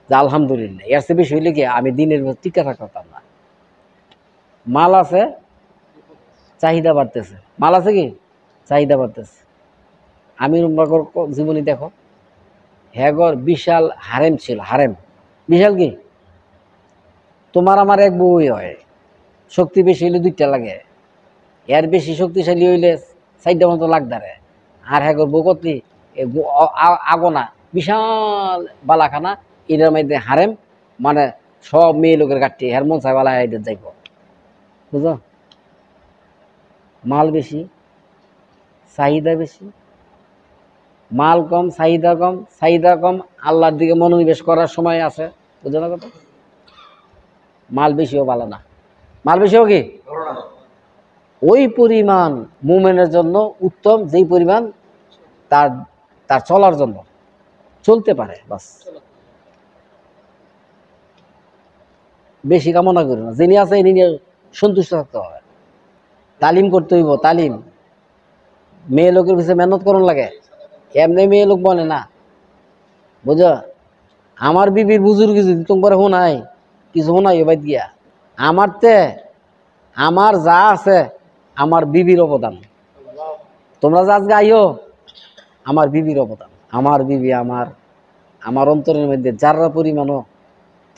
Speaker 1: যে আলহামদুলিল্লাহ, এর চেয়ে বেশি হইলে কি আমি দিনের মধ্যে টিকা থাকতাম না। মাল আছে, চাহিদা বাড়তেছে, মাল আছে কি চাহিদা বাড়তেছে। আমি জীবনী দেখো, হ্যাগর বিশাল হারেম ছিল, হারেম বিশাল। কি তোমার আমার এক বউই হয়, শক্তি বেশি হইলে 2টা লাগে, এর বেশি শক্তিশালী হইলে 4টা মতো লাগদারে। আর হ্যাগর বউ কতলি আগনা বিশাল বালাখানা, এটার মধ্যে হারেম, মানে সব মেয়ে লোকের গাঠটি হের মন চাই বালা এদের যাইব, বুঝো? মাল বেশি, চাহিদা বেশি, মাল কম, চাহিদা কম, আল্লাহর দিকে মনোনিবেশ করার সময় আছে, বুঝো না কথা? মাল বেশিও ভালো না, মাল বেশিও কি ওই পরিমাণ মুমিনের জন্য উত্তম, যেই পরিমাণ তার চলার জন্য চলতে পারে, বাস। বেশি কামনা করি না, যিনি আছে এনে নিয়ে সন্তুষ্ট থাকতে হবে। তালিম করতে হইব, তালিম। মেয়ে লোকের পিছনে মেহনত করুন লাগে, এমনি মেয়ে লোক বনে না, বুঝো? আমার বিবির বুজুর্গ যদি তোমার শোনাই কিছু শোনাই এবার গিয়া, আমার যা আছে আমার বিবির অবদান। তোমরা যা আজকে আইও, আমার বিবির অবদান। আমার বিবি আমার অন্তরের মধ্যে যারা পরিমাণও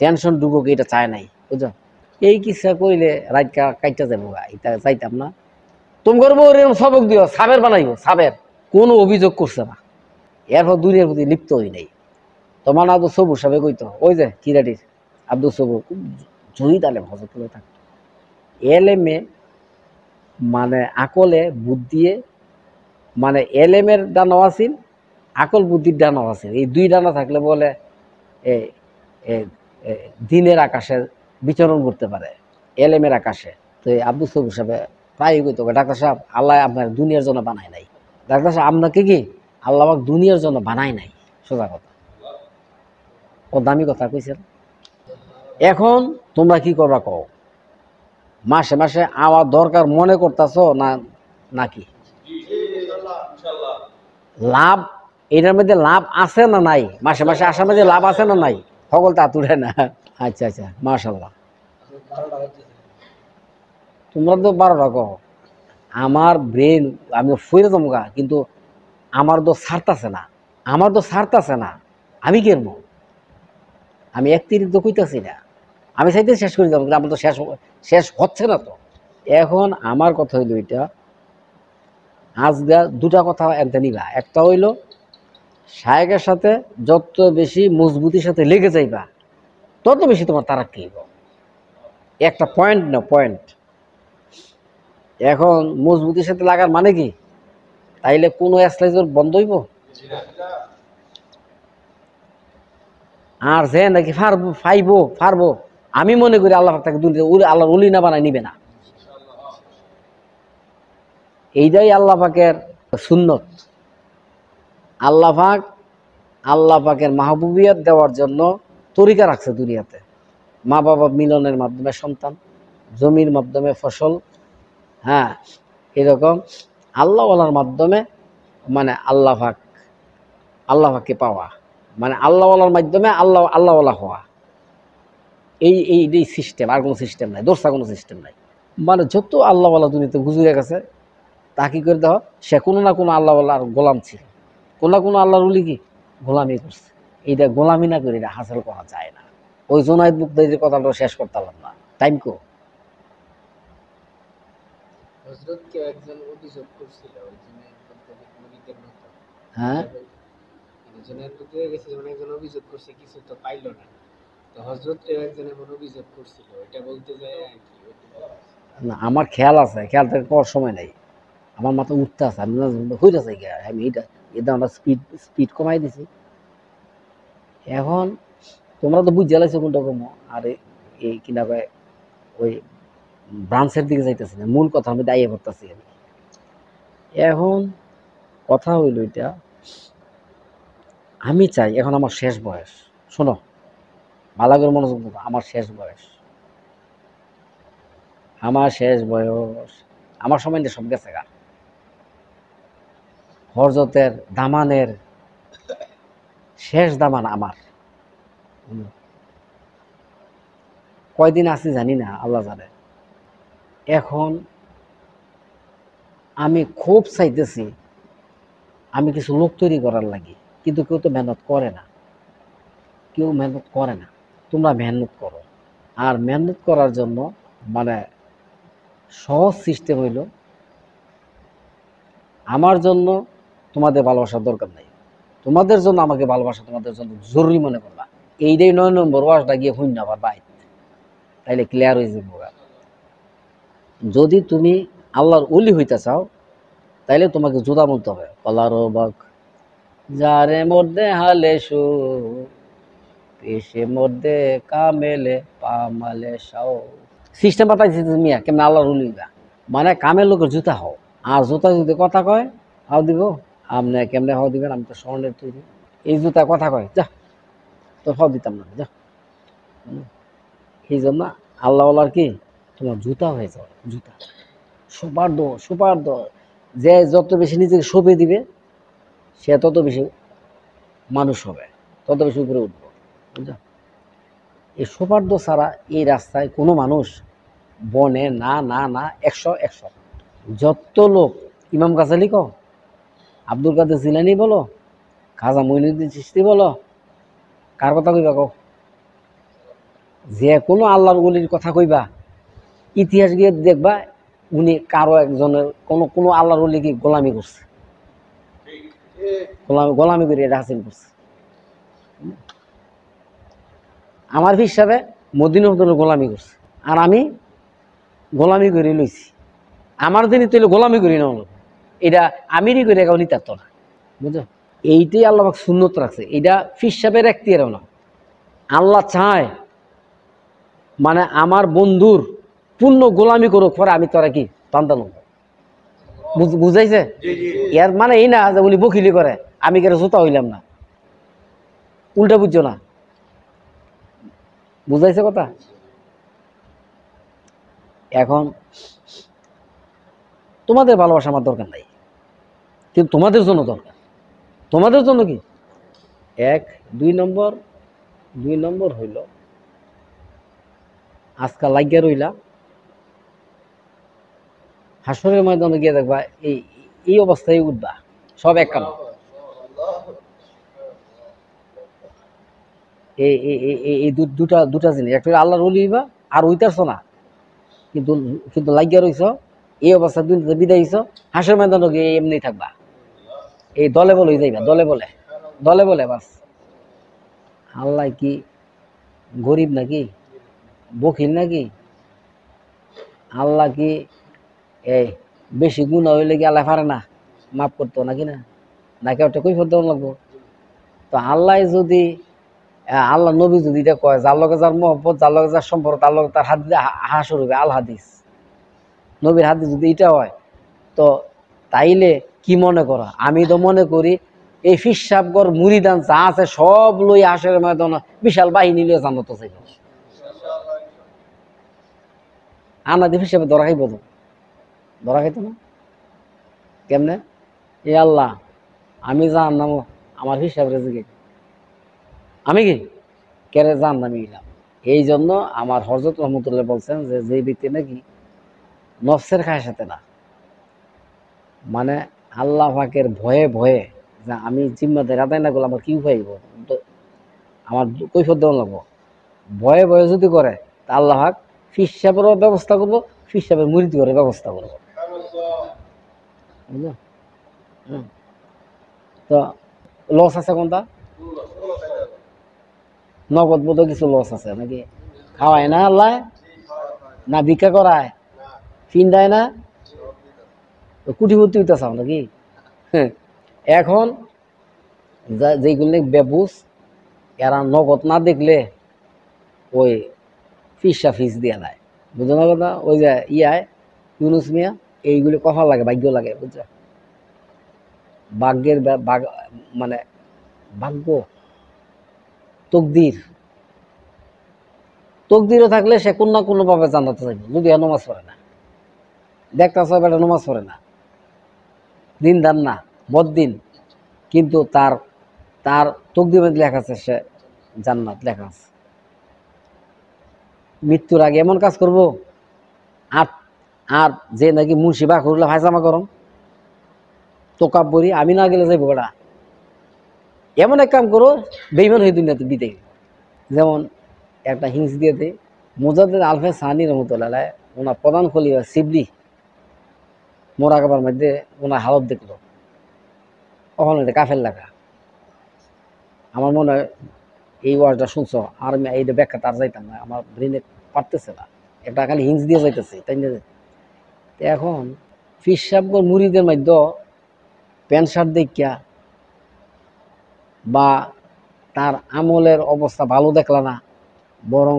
Speaker 1: টেনশন ঢুকুক এটা চায় নাই, বুঝো? এই কিসা কইলে রাত কাইটা যাবো, এটা চাইতাম না। তুমি করবো সবক দিও, সাবের বানাইব, সাবের, কোনো অভিযোগ করছে না, এরপর দুনিয়ার প্রতি লিপ্ত হই নাই। তোমার আব্দুল সবুর সাহেব কইতো, ওই যে কিরাটির আব্দুল সবুর, খুব জহিদ আলেম, হজরত থাকতো। এলেমে মানে আকলে বুদ্ধিয়ে, মানে এলেমের ডানাও আছিল, আকল বুদ্ধির ডানাও আছিল। এই 2 ডানা থাকলে বলে দিনের আকাশে বিচরণ করতে পারে, এলেমের আকাশে। তো এই আব্দুল সবুর সাহেব প্রায় কইতো, ডাক্তার সাহেব আল্লাহ আপনার দুনিয়ার জন্য বানায় নাই। ডাক্তার সাহেব আপনাকে কি আল্লাহ আমাকে দুনিয়ার জন্য বানায় নাই, সোজা কথা, ও দামি কথা কইছেন। এখন তোমরা কি করবা কও? মাসে মাসে আমার দরকার মনে করতেছ না নাকি? লাভ, এটার মধ্যে লাভ আছে না নাই? মাসে মাসে আসার মধ্যে লাভ আছে না নাই? সকল তা তুলে না। আচ্ছা, মাশাল্লাহ। তোমরা তো 12টা কও, আমার ব্রেন আমি ফইরে জমগা, কিন্তু আমার তো ছাড়তাছে না, আমি কেমন? আমি 1 তিরিখ তো কইতাছি না, আমি চাইতে শেষ করে যাবো, কিন্তু আমার তো শেষ হচ্ছে না। তো এখন আমার কথা হইল এটা, আজগা 2টা কথা এনতে নিবা। একটা হইল শায়েকের সাথে যত বেশি মজবুতির সাথে লেগে যাইবা, তত বেশি তোমার তারাক্কি হইব। একটা পয়েন্ট না পয়েন্ট। এখন মজবুতির সাথে লাগার মানে কি? তাইলে কোনো এক্সারসাইজ বন্ধ হইব? আর যে নাকি পারবো, আমি মনে করি আল্লাহ তাকে আল্লাহর ওলি না বানায় নিবে না। এইটাই আল্লাহ পাকের সুন্নত। আল্লাহ পাকের মাহবুবিয়ত দেওয়ার জন্য তরিকা রাখছে দুনিয়াতে। মা বাবা মিলনের মাধ্যমে সন্তান, জমির মাধ্যমে ফসল, হ্যাঁ, এরকম আল্লাহওয়ালার মাধ্যমে মানে আল্লাহ পাককে পাওয়া, মানে আল্লাহওয়ালার মাধ্যমে আল্লাহওয়ালা হওয়া। এই সিস্টেম, আর কোনো সিস্টেম নাই, দোষা কোনো সিস্টেম নাই। মানে যত আল্লাহওয়ালা দুনিয়াতে গুজরে গেছে, তা কি করে দেওয়া, সে কোনো না কোনো আল্লাহওয়ালার গোলাম ছিল, কোনো না কোনো আল্লাহর ওলি কি গোলামি করছে। এইটা গোলামি না করে এটা হাসিল করা যায় না। ওই জোনায়েদ মুক্তাদির কথাটা শেষ করতে পারলাম না, টাইম কো।
Speaker 2: হযরতকে একজন অভিযোগ করছিল ওই জুনায়েদ মুক্তাদির মুরিদের মতো।
Speaker 1: হ্যাঁ,
Speaker 2: জুনায়েদ মুক্তাদির কাছে যখন একজন অভিযোগ করছে কিছু তো পাইলো না, তো হযরতকেও একজন এমন অভিযোগ করছিল, এটা বলতে যায় আর কি।
Speaker 1: না আমার খেয়াল আছে, খেয়াল থেকে পাওয়ার সময় নাই, আমার মাথা উঠতে আছে, আমি হয়ে আছে, আমি এটা আমরা স্পিড কমাই দিছি। এখন তোমরা তো বুঝে লাইছো কোনটা কমো, আর এই কিনা কয় ওই ব্রাঞ্চের দিকে যাইতেছি না, মূল কথা আমি দায়ী করতেছি। আমি এখন কথা হইল এটা, আমি চাই এখন আমার শেষ বয়স, শোনো ভালো করে মনোযোগ দেবো, আমার শেষ বয়স, আমার সময় সব গেছে গা। হরজতের দামানের শেষ দামান আমার, কয়দিন আছি জানি না, আল্লাহ জানে। এখন আমি খুব চাইতেছি আমি কিছু লোক তৈরি করার লাগি, কিন্তু কেউ তো মেহনত করে না, তোমরা মেহনত করো। আর মেহনত করার জন্য মানে সহজ সিস্টেম হইল, আমার জন্য তোমাদের ভালোবাসার দরকার নাই, তোমাদের জন্য আমাকে ভালোবাসা তোমাদের জন্য জরুরি মনে করবা। এইটাই 9 নম্বর ওয়াজটা গিয়ে হইন না আবার বাইর, তাইলে ক্লিয়ার হয়ে যাবো। যদি তুমি আল্লাহর ওলি হইতে চাও, তাইলে তোমাকে জুদা বলতে হবে, কলার বাক যারে মধ্যে হালে সু পেশে মধ্যে কামেলে পামালে সাও। সিস্টেম বাতাইছি তুমি কেমন আল্লাহর ওলি হইবা, মানে কামের লোকের জুতা হও। আর জুতা যদি কথা কয় হাও দিব, আপনি কেমনে হাও দিবেন, আমি তো স্বর্ণের তৈরি, এই জুতা কথা কয় যা তো হাও দিতাম না, যা। এই জন্য আল্লাহওয়ালার কি তোমার জুতা হয়ে যাও, জুতা সুপার দো, যে যত বেশি নিজেকে শোভে দিবে সে তত বেশি মানুষ হবে, তত বেশি উপরে উঠবো, বুঝলো। এই সুপার দো ছাড়া এই রাস্তায় কোনো মানুষ বনে না না না, 100 যত লোক, ইমাম গাজালি কও, আব্দুল কাদের জিলানি বলো, খাজা মঈনুদ্দিন চিশতি বলো, কার কথা কইবা কও, যে কোনো আল্লাহর ওলির কথা কইবা, ইতিহাস গিয়ে দেখবা উনি কারো একজনের কোনো আল্লাহর ওলি কি গোলামি করছে, গোলামি করে এটা হাসিল করছে। আমার হিসাবে মদিনা গোলামি করছে, আর আমি গোলামি করে লইছি। আমার দিনই তৈলে গোলামি করি না, এটা আমিরই করে কেউ নিতে পারতো না, বুঝছো। এইটাই আল্লাহ সুন্নত রাখছে, এটা ফিসাবের একটি এরও না। আল্লাহ চায় মানে আমার বন্ধুর পূর্ণ গোলামি করুক, পরে আমি তোরা কি টানতাম, বুঝাইছে। এর মানে এই না যে উনি বকিলি করে আমি কেন জুতা হইলাম না, উল্টা বুঝছো না, বুঝাইছে কথা। এখন তোমাদের ভালোবাসা আমার দরকার নাই, কিন্তু তোমাদের জন্য দরকার। তোমাদের জন্য কি 1 2 নম্বর হইল আজকাল লাগিয়া রইলা, হাসরের ময়দানে গিয়ে দেখবা এই অবস্থায় উঠবা সব এক কাম। এই দুটা জিনিস, একটা আল্লাহর ওলি হইবা আর উইতারছ না, কিন্তু লাগিয়া রইছ এই অবস্থা দুনিয়াতে বিদায় হইছ, হাসরের ময়দানে গিয়ে এমনি থাকবা, এই দলে বলে যাইবা, দলে বলে বাস। আল্লাহ কি গরিব নাকি, বখিল নাকি? আল্লাহ কি এই বেশি গুণা হইলে কি আল্লাহ পারে না মাফ করতো নাকি? না নাকি ওটা কৈফিয়ত দেওয়া লাগবো? তো আল্লাহ যদি আল্লাহ নবী যদি এটা কয় যার লগে যার মহব্বত, যার লগে যার সম্পর্ক, তার লগে তার হাত দিয়ে হাসর হবে, আল হাদিস, নবীর হাদিস যদি এটা হয়, তো তাইলে কি মনে করো? আমি তো মনে করি এই ফিসাবগর মুরিদান যা আছে সব লই হাসের ময়দান বিশাল বাহিনী লিয়ে জানত চাইব। আনা দিয়ে ফিসাবে ধরা খাইব তো? ধরা খাইতো না? কেমনে? এ আল্লাহ, আমি জাহান্নাম, আমার হিসাব রেজেকে আমি কি কেরে জাহান্নামে গেলাম। এই জন্য আমার হযরত রহমতুল্লাহ বলছেন যে যে ব্যক্তি নাকি নফসের খায়ের সাথে না, মানে আল্লাহ পাকের ভয়ে ভয়ে যে আমি জিম্মাদারি আদায় না করলে আমার কি উপায় হইব, তো আমার কৈফিয়ত দেওয়া লাগবো, ভয়ে ভয়ে যদি করে তা আল্লাহ পাক ফিসাবেরও ব্যবস্থা করবো, ফিসাবের মুরিদ করে ব্যবস্থা করবো, বুঝলো? হুম। তো লস আছে কোনটা? নগদ বোধ কিছু লস আছে নাকি? খাওয়ায় না আল্লাহ, না ভিক্ষা করায়, ফিন্দায় না, কুটিপতি হইতে চাও নাকি? হ্যাঁ। এখন যেগুলি বেবুস, এরা নগদ না দেখলে ওই ফিসা ফিস দিয়ে দেয়, বুঝো না কথা? ওই যে ইয়ায় ইউনুস মিয়া, এইগুলি কথা লাগে, ভাগ্য লাগে, বুঝছো? ভাগ্যের মানে ভাগ্য, তকদির, তকদিরও থাকলে সে কোন না কোনো ভাবে জানাতে চাইবে, যদি নমাজ পড়ে না, দেখতেছ বেটা নমাজ পড়ে না, দিন দান না, বদিন, কিন্তু তার তার তকদিরে লেখা আছে সে জান্নাত লেখা আছে। মৃত্যুর আগে এমন কাজ করবো, আর আর যে নাকি মুন্সি বা করলে ভাইজামা গরম তোকাব্বরি, আমি না গেলে যাইব বেটা, এমন এক কাম করো বেইমান হয়ে দুনিয়াতে দিতে। যেমন একটা হিংস দিয়ে দেয় মুজাদ্দিদ আলফে সানি রহমতুল্লাহ, ওনার প্রধান খলিফা শিবলি মোরাকাবার মধ্যে ওনার হালত দেখলো, কখনো এটা কাফের লেখা। আমার মনে হয় এই ওয়ার্ডটা শুনছো, আর আমি এইটা ব্যাখ্যা তার যাইতাম না, আমার ব্রেনে পারতেছে না, একটা খালি হিংস দিয়ে যাইতেছে, তাই না? এখন ফিসাবগর মুড়িদের মধ্যে প্যান্ট শার্ট দেখিয়া বা তার আমলের অবস্থা ভালো দেখলা না, বরং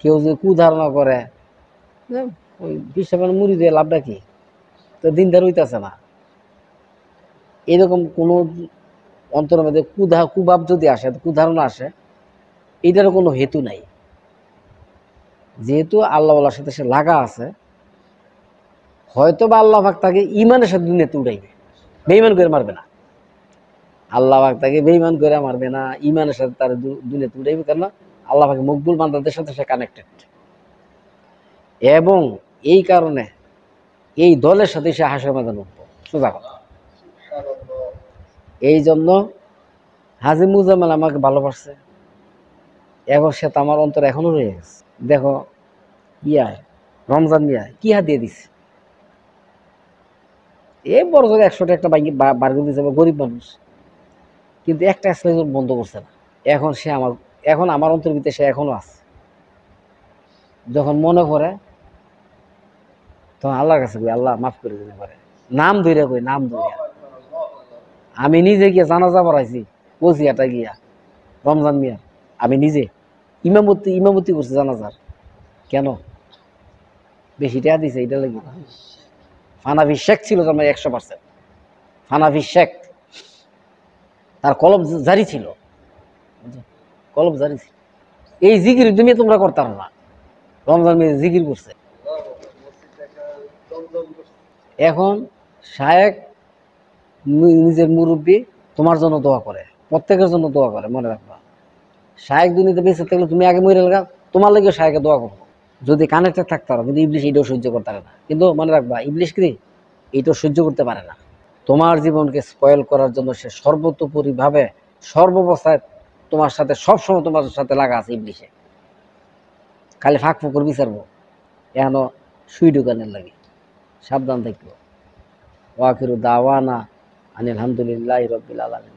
Speaker 1: কেউ যদি কুধারণা করে যে ওই ফিসাবের মুড়ি দিয়ে লাভটা কি, তো দিনদার হইতেছে না, এরকম কোনো অন্তরের মধ্যে কুভাব যদি আসে, কুধারণা আসে, এটারও কোনো হেতু নাই। যেহেতু আল্লাহওয়ালার সাথে সে লাগা আছে, হয়তো বা আল্লাহ পাক তাকে ইমানের সাথে দুনিয়াতে উঠাইবে, বেঈমান করে মারবে না। আল্লাহ পাক তাকে বেঈমান করে মারবে না, ইমানের সাথে তার দুনিয়াতে উঠাইবে, কেন? আল্লাহ পাক মকবুল বান্দাদের সাথে সে কানেক্টেড, এবং এই কারণে এই দলের সাথে সে হাসর ময়দানে উঠবো, সোজা কথা। এই জন্য হাজি মুজাম্মেল আমাকে ভালোবাসছে, এখন সে তো আমার অন্তর এখনো রয়ে গেছে। দেখো ইয়ায় রমজান মিয়া কি হাত দিয়ে দিছে, এই বড় জায়গায় 100 টাকা একটা বাইক বার করে দিচ্ছে, গরিব মানুষ, কিন্তু একটা এক্সারসাইজ বন্ধ করছে না। এখন সে এখন আমার অন্তর ভিতরে সে এখনো আছে। যখন মনে করে তখন আল্লাহর কাছে কই, আল্লাহ মাফ করে দিতে পারে, নাম ধরে কই, নাম ধরে। আমি নিজে গিয়ে জানাজা পড়াইছি কোচিয়াটা গিয়া, রমজান মিয়া, আমি নিজে ইমামতি করছি জানাজার। কেন? বেশি টাকা দিছে এটা লাগি। ফানাফি শেখ ছিল তোমার 100%, ফানাফি শেখ, তার কলম জারি ছিল, কলম জারি ছিল। এই জিকির তুমি তোমরা করতাম না, রমজান মিয়া জিকির করছে। এখন শায়েক নিজের মুরব্বী তোমার জন্য দোয়া করে, প্রত্যেকের জন্য দোয়া করে, মনে রাখবা। শায়েক দুনিয়াতে বেঁচে থাকলে তুমি আগে মরে লাগা, তোমার লাগে শায়েকে দোয়া করবো, যদি কানেক্টেড থাকতে পারো। কিন্তু ইবলিশ এইটাও সহ্য করতে পারে না, কিন্তু মনে রাখবা ইবলিশ কি এইটাও সহ্য করতে পারে না। তোমার জীবনকে স্পয়েল করার জন্য সে সর্বোতোপরিভাবে সর্বাবস্থায় তোমার সাথে সবসময় তোমার সাথে লাগা আছে ইবলিশে, খালি ফাঁক ফুকুর বিচারবো, এখনো সুই ঢুকানের লাগে। সাবধান থাকবো। ওয়াকিরু দাওয়ানা আনিল হামদুলিল্লাহি রাব্বিল আলামিন।